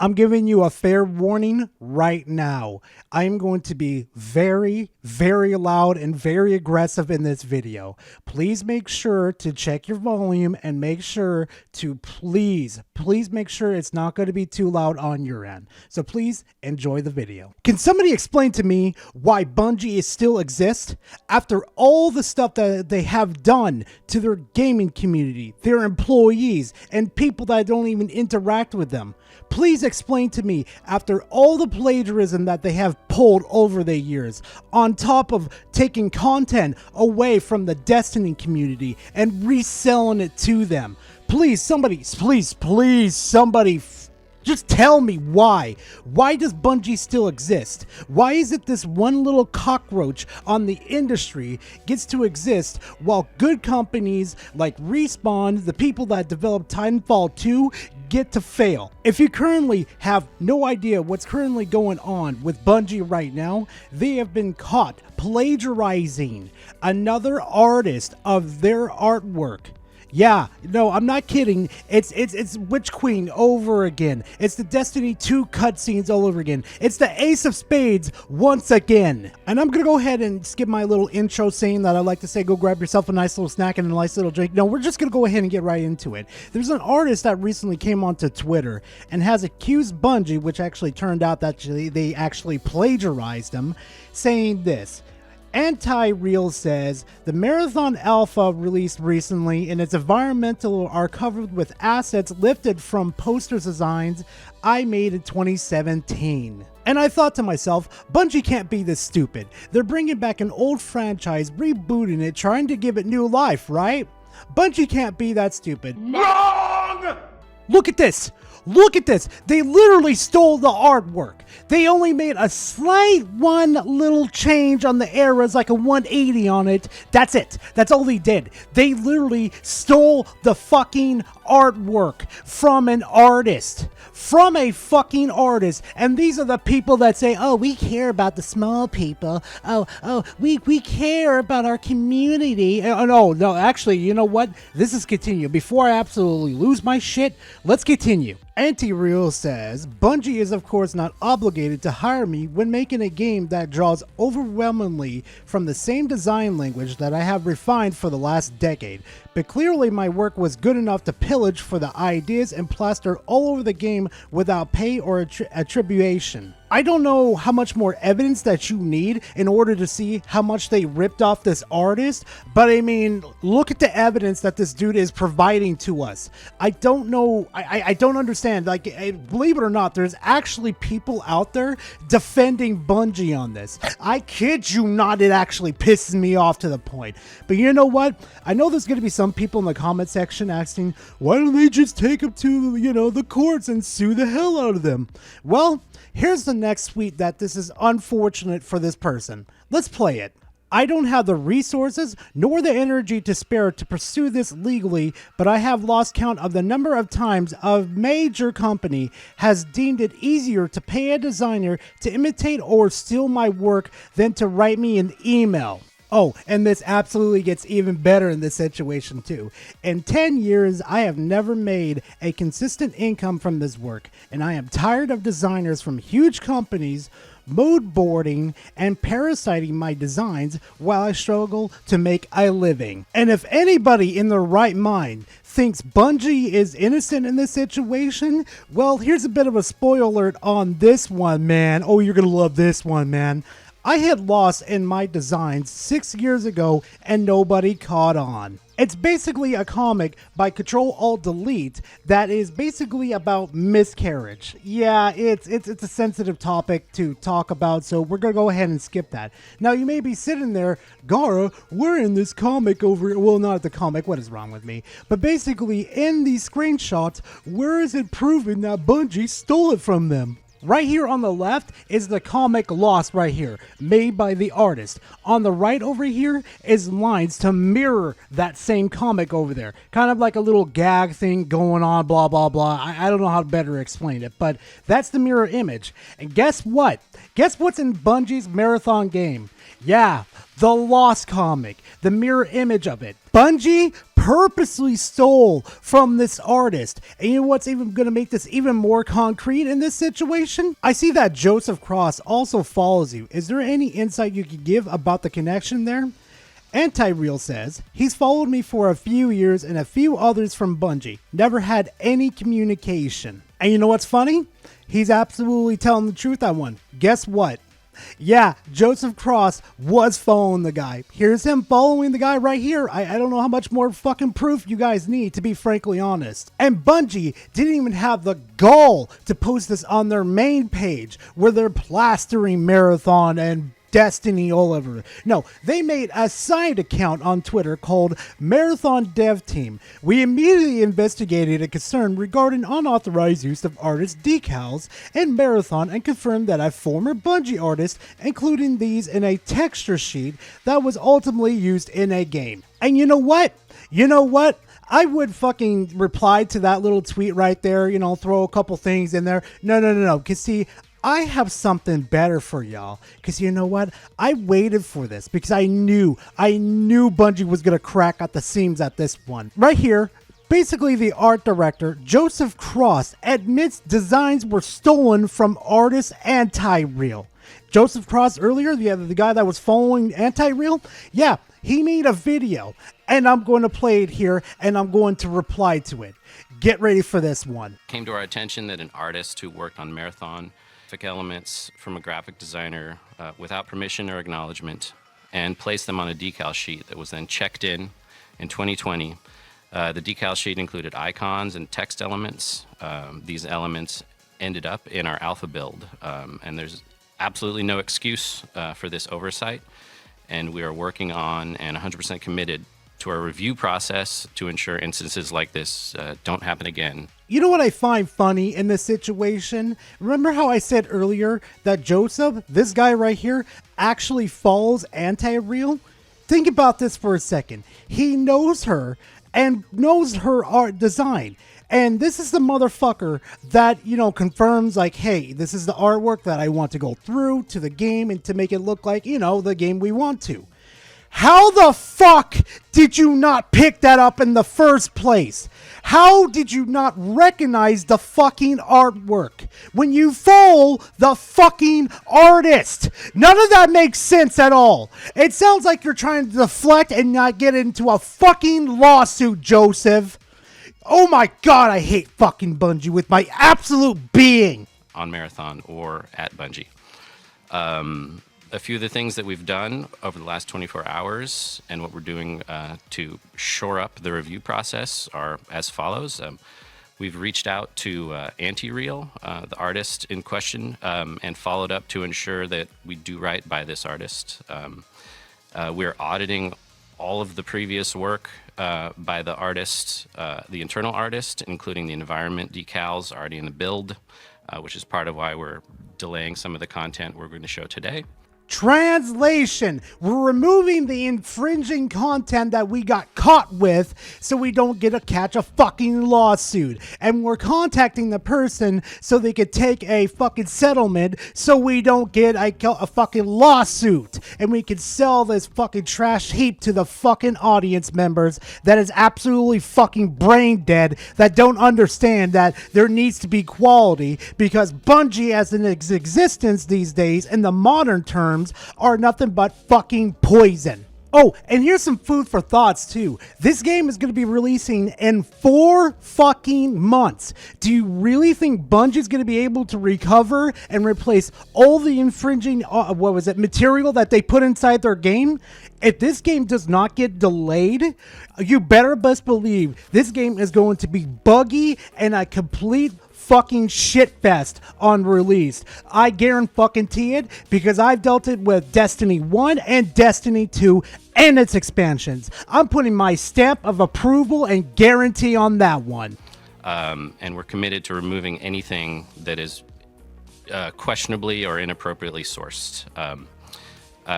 I'm giving you a fair warning right now. I am going to be very, very loud and very aggressive in this video. Please make sure to check your volume and make sure to please make sure it's not going to be too loud on your end. So please enjoy the video. Can somebody explain to me why Bungie still exists after all the stuff that they have done to their gaming community, their employees, and people that don't even interact with them? Please explain to me, after all the plagiarism that they have pulled over the years, on top of taking content away from the Destiny community and reselling it to them. Please, somebody, somebody, just tell me why. Why does Bungie still exist? Why is it this one little cockroach on the industry gets to exist while good companies like Respawn, the people that developed Titanfall 2, get to fail? If you currently have no idea what's currently going on with Bungie right now, they have been caught plagiarizing another artist of their artwork. Yeah, no, I'm not kidding. It's Witch Queen over again. It's the Destiny 2 cutscenes all over again. It's the Ace of Spades once again. And I'm gonna go ahead and skip my little intro saying that I like to say go grab yourself a nice little snack and a nice little drink. No, we're just gonna go ahead and get right into it. There's an artist that recently came onto Twitter and has accused Bungie, which actually turned out that they actually plagiarized him, saying this. Anti-Real says, the Marathon Alpha released recently and its environmental are covered with assets lifted from poster designs I made in 2017. And I thought to myself, Bungie can't be this stupid. They're bringing back an old franchise, rebooting it, trying to give it new life, right? Bungie can't be that stupid. Wrong! Look at this. Look at this. They literally stole the artwork. They only made a slight one little change on the eras, like a 180 on it. That's it. That's all they did. They literally stole the fucking artwork from an artist. From a fucking artist. And these are the people that say, oh, we care about the small people. Oh, we care about our community. No, actually, you know what? This is continue. Before I absolutely lose my shit, let's continue. Anti-Real says, Bungie is of course not obligated to hire me when making a game that draws overwhelmingly from the same design language that I have refined for the last decade, but clearly my work was good enough to pillage for the ideas and plaster all over the game without pay or attribution. I don't know how much more evidence that you need in order to see how much they ripped off this artist, but I mean, look at the evidence that this dude is providing to us. I don't know, I don't understand, like, believe it or not, there's actually people out there defending Bungie on this. I kid you not, it actually pisses me off to the point. But you know what? I know there's going to be some people in the comment section asking, why don't they just take them to, the courts and sue the hell out of them? Well, here's the next tweet that this is unfortunate for this person. Let's play it. I don't have the resources nor the energy to spare to pursue this legally, but I have lost count of the number of times a major company has deemed it easier to pay a designer to imitate or steal my work than to write me an email. Oh, and this absolutely gets even better in this situation too. In 10 years, I have never made a consistent income from this work, and I am tired of designers from huge companies mood boarding and parasiting my designs while I struggle to make a living. And if anybody in their right mind thinks Bungie is innocent in this situation, well, here's a bit of a spoiler alert on this one, man. Oh, you're gonna love this one, man. I had lost in my designs 6 years ago and nobody caught on. It's basically a comic by Control-Alt-Delete that is basically about miscarriage. Yeah, it's a sensitive topic to talk about, so we're gonna go ahead and skip that. Now you may be sitting there, Gara, we're in this comic over, well, not the comic, what is wrong with me? But basically in these screenshots, where is it proving that Bungie stole it from them? Right here on the left is the comic Lost right here, made by the artist. On the right over here is lines to mirror that same comic over there. Kind of like a little gag thing going on, blah, blah, blah. I don't know how to better explain it, but that's the mirror image. And guess what? Guess what's in Bungie's marathon game? Yeah, the Lost comic, the mirror image of it. Bungie purposely stole from this artist. And you know what's even going to make this even more concrete in this situation? I see that Joseph Cross also follows you. Is there any insight you could give about the connection there? Anti-Real says, he's followed me for a few years and a few others from Bungie. Never had any communication. And you know what's funny? He's absolutely telling the truth on one. Guess what? Yeah, Joseph Cross was following the guy. Here's him following the guy right here. I don't know how much more fucking proof you guys need, to be frankly honest. And Bungie didn't even have the gall to post this on their main page where they're plastering Marathon and Destiny all over. No, they made a side account on Twitter called Marathon Dev Team. We immediately investigated a concern regarding unauthorized use of artist decals in Marathon and confirmed that a former Bungie artist including these in a texture sheet that was ultimately used in a game. And you know what? I would fucking reply to that little tweet right there, throw a couple things in there. No. Because see, I have something better for y'all. Because you know what? I waited for this because I knew Bungie was going to crack at the seams at this one. Right here, basically the art director, Joseph Cross, admits designs were stolen from artist Anti-Real. Joseph Cross earlier, the guy that was following Anti-Real, yeah, he made a video. And I'm going to play it here and I'm going to reply to it. Get ready for this one. Came to our attention that an artist who worked on Marathon took elements from a graphic designer without permission or acknowledgement and placed them on a decal sheet that was then checked in 2020. The decal sheet included icons and text elements. These elements ended up in our alpha build, and there's absolutely no excuse for this oversight, and we are working on and 100% committed to our review process to ensure instances like this don't happen again. You know what I find funny in this situation? Remember how I said earlier that Joseph, this guy right here, actually follows Anti-Real? Think about this for a second. He knows her and knows her art design. And this is the motherfucker that, confirms like, hey, this is the artwork that I want to go through to the game and to make it look like, the game we want to. How the fuck did you not pick that up in the first place? How did you not recognize the fucking artwork when you follow the fucking artist? None of that makes sense at all. It sounds like you're trying to deflect and not get into a fucking lawsuit, Joseph. Oh my god, I hate fucking Bungie with my absolute being. On Marathon or at Bungie. A few of the things that we've done over the last 24 hours and what we're doing to shore up the review process are as follows. We've reached out to Anti-Real, the artist in question, and followed up to ensure that we do right by this artist. We're auditing all of the previous work by the artist, the internal artist, including the environment decals already in the build, which is part of why we're delaying some of the content we're going to show today. Translation. We're removing the infringing content that we got caught with so we don't catch a fucking lawsuit. And we're contacting the person so they could take a fucking settlement so we don't get a fucking lawsuit. And we can sell this fucking trash heap to the fucking audience members that is absolutely fucking brain dead, that don't understand that there needs to be quality, because Bungie as an existence these days in the modern terms are nothing but fucking poison. Oh, and here's some food for thoughts too. This game is going to be releasing in 4 fucking months. Do you really think Bungie's going to be able to recover and replace all the infringing material that they put inside their game? If this game does not get delayed, you better best believe this game is going to be buggy and a complete fucking shitfest on release. I guarantee it, because I've dealt it with Destiny 1 and Destiny 2 and its expansions. I'm putting my stamp of approval and guarantee on that one. And we're committed to removing anything that is questionably or inappropriately sourced.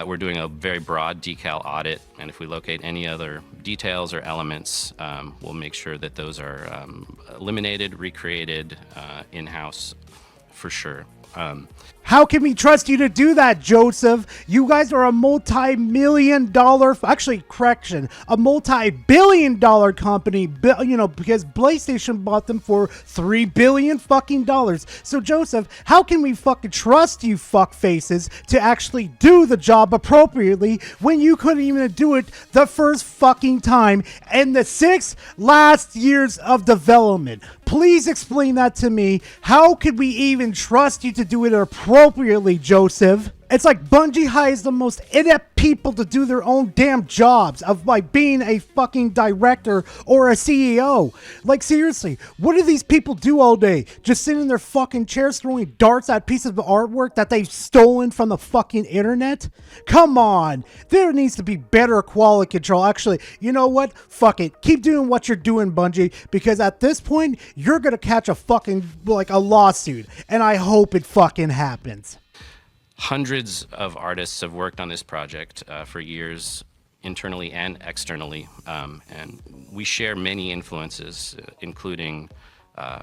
We're doing a very broad decal audit, and if we locate any other details or elements, we'll make sure that those are eliminated, recreated in-house for sure. How can we trust you to do that, Joseph? You guys are a multi-million-dollar, actually, correction, a multi-billion-dollar company, because PlayStation bought them for $3 billion fucking dollars. So, Joseph, how can we fucking trust you fuckfaces to actually do the job appropriately when you couldn't even do it the first fucking time in the 6 last years of development? Please explain that to me. How could we even trust you to do it appropriately, Joseph? It's like Bungie hires the most inept people to do their own damn jobs of like being a fucking director or a CEO. Like, seriously, what do these people do all day? Just sit in their fucking chairs throwing darts at pieces of artwork that they've stolen from the fucking internet? Come on. There needs to be better quality control. Actually, you know what? Fuck it. Keep doing what you're doing, Bungie, because at this point, you're gonna catch a fucking, like, a lawsuit. And I hope it fucking happens. Hundreds of artists have worked on this project for years, internally and externally, and we share many influences, including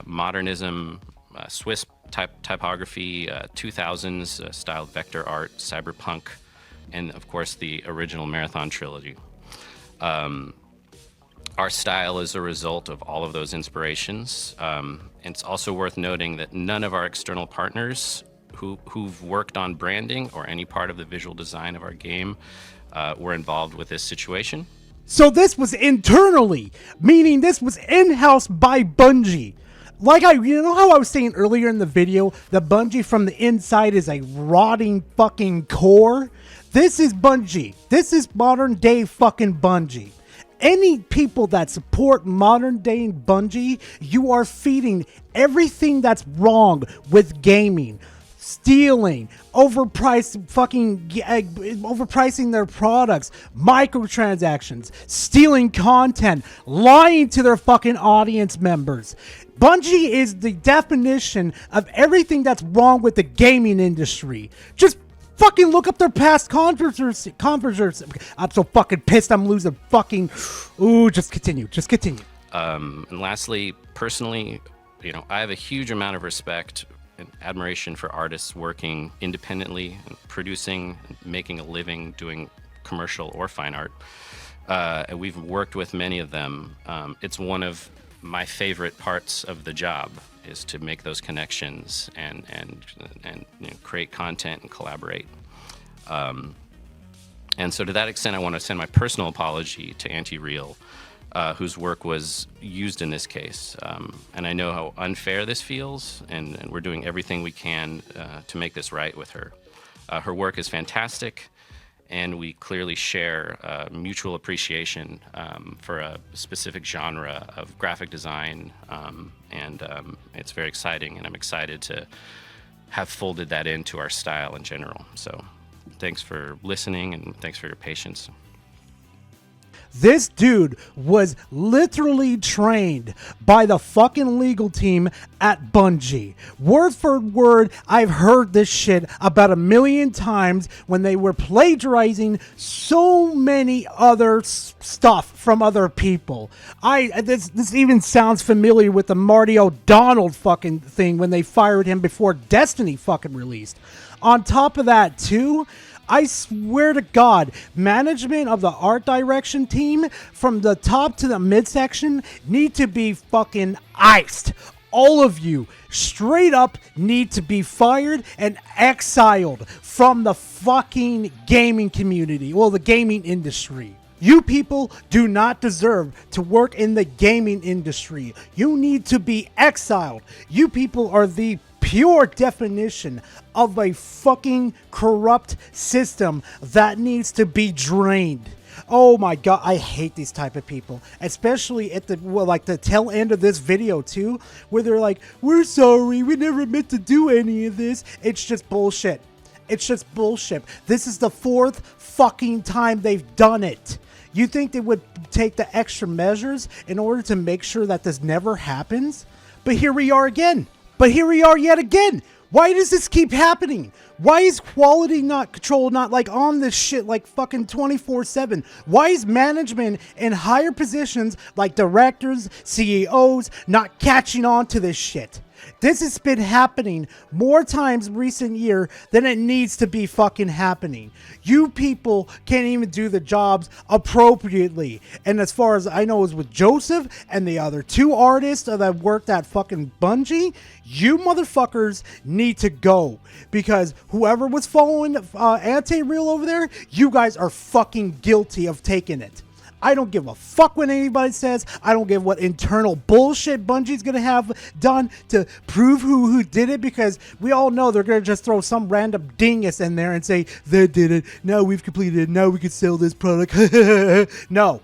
modernism, Swiss typography, 2000s style vector art, cyberpunk, and of course the original Marathon trilogy. Our style is a result of all of those inspirations. It's also worth noting that none of our external partners who've worked on branding or any part of the visual design of our game were involved with this situation. So this was internally, meaning this was in-house by Bungie. Like you know how I was saying earlier in the video that Bungie from the inside is a rotting fucking core? This is Bungie. This is modern day fucking Bungie. Any people that support modern day Bungie, you are feeding everything that's wrong with gaming. Stealing, overpricing their products, microtransactions, stealing content, lying to their fucking audience members. Bungie is the definition of everything that's wrong with the gaming industry. Just fucking look up their past controversy. I'm so fucking pissed I'm losing fucking... Ooh, just continue. And lastly, personally, I have a huge amount of respect and admiration for artists working independently, and producing, and making a living doing commercial or fine art. And we've worked with many of them. It's one of my favorite parts of the job is to make those connections and create content and collaborate. And so to that extent, I want to send my personal apology to Anti-Real, whose work was used in this case. And I know how unfair this feels, and we're doing everything we can to make this right with her. Her work is fantastic, and we clearly share mutual appreciation for a specific genre of graphic design, and it's very exciting, and I'm excited to have folded that into our style in general. So thanks for listening, and thanks for your patience. This dude was literally trained by the fucking legal team at Bungie. Word for word, I've heard this shit about 1 million times when they were plagiarizing so many other stuff from other people. This even sounds familiar with the Marty O'Donnell fucking thing when they fired him before Destiny fucking released. On top of that, too, I swear to God, management of the art direction team from the top to the midsection need to be fucking iced. All of you straight up need to be fired and exiled from the fucking gaming community. Well, the gaming industry. You people do not deserve to work in the gaming industry. You need to be exiled. You people are the pure definition of a fucking corrupt system that needs to be drained. Oh my God, I hate these type of people, especially at the tail end of this video too, where they're like, "We're sorry, we never meant to do any of this." It's just bullshit. It's just bullshit. This is the 4th fucking time they've done it. You think they would take the extra measures in order to make sure that this never happens? But here we are again. But here we are yet again. Why does this keep happening? Why is quality control not like on this shit like fucking 24/7? Why is management in higher positions like directors, CEOs not catching on to this shit? This has been happening more times recent year than it needs to be fucking happening. You people can't even do the jobs appropriately. And as far as I know is with Joseph and the other two artists that worked at fucking Bungie, you motherfuckers need to go. Because whoever was following Anti-Real over there, you guys are fucking guilty of taking it. I don't give a fuck what anybody says. I don't give what internal bullshit Bungie's gonna have done to prove who did it, because we all know they're gonna just throw some random dingus in there and say they did it. Now we've completed it. Now we can sell this product. No,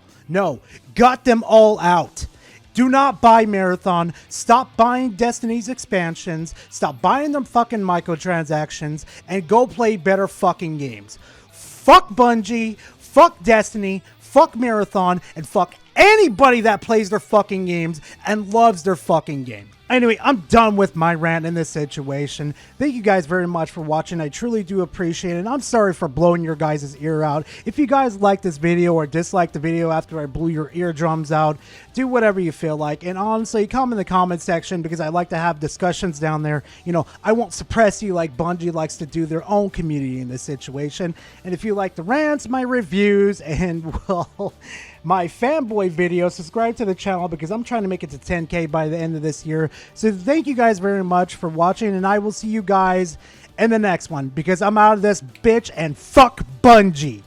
gut them all out. Do not buy Marathon. Stop buying Destiny's expansions. Stop buying them fucking microtransactions and go play better fucking games. Fuck Bungie. Fuck Destiny. Fuck Marathon, and fuck anybody that plays their fucking games and loves their fucking game. Anyway, I'm done with my rant in this situation. Thank you guys very much for watching. I truly do appreciate it. And I'm sorry for blowing your guys' ear out. If you guys like this video or dislike the video after I blew your eardrums out, do whatever you feel like. And honestly, comment in the comment section, because I like to have discussions down there. You know, I won't suppress you like Bungie likes to do their own community in this situation. And if you like the rants, my reviews, and well, my fanboy videos, subscribe to the channel, because I'm trying to make it to 10K by the end of this year. So thank you guys very much for watching, and I will see you guys in the next one, because I'm out of this bitch, and fuck Bungie.